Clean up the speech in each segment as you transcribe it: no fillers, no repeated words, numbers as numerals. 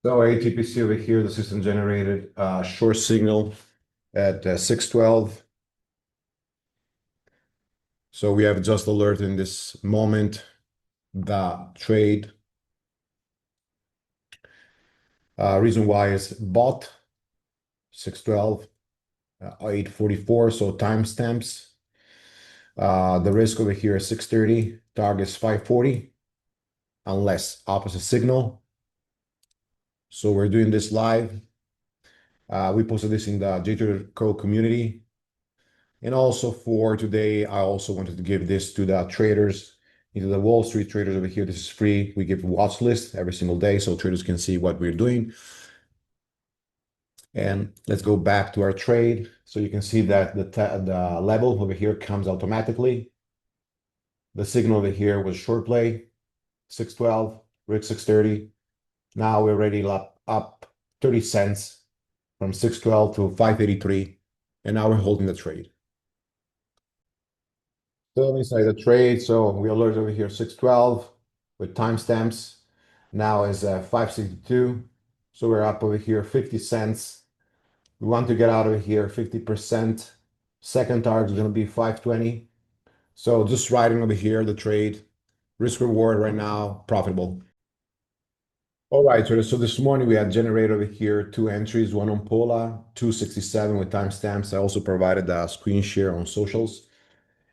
So ATPC over here, the system generated a short signal at 612. So we have just alert in this moment the trade. Reason why is bought 612, 844, so timestamps. The risk over here is 630, target is 540, unless opposite signal. So we're doing this live. We posted this in the Jtrader code community. And also for today, I also wanted to give this to the traders, into the Wall Street traders over here. This is free. We give a watch list every single day so traders can see what we're doing. And let's go back to our trade. So you can see that the level over here comes automatically. The signal over here was short play, 612, risk 630. Now we're already up 30 cents from 612 to 583. And now we're holding the trade. Still inside the trade, so we alert over here 612 with timestamps. Now is 562, so we're up over here 50 cents. We want to get out of here 50%. Second target is going to be 520. So just riding over here the trade, risk reward right now, profitable. All right, so this morning we had generated over here two entries, one on Pola, 267 with timestamps. I also provided a screen share on socials.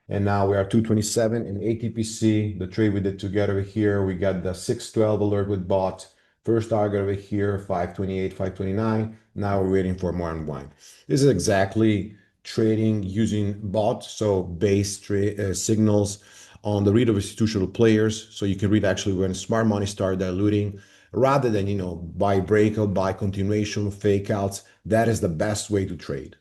And now we are 227 in ATPC. The trade we did together here, we got the 612 alert with bot. First target over here, 528, 529. Now we're waiting for more unwind. This is exactly trading using bot, so base signals on the read of institutional players. So you can read actually when smart money start diluting, rather than, buy breakout, buy continuation, fake outs. That is the best way to trade.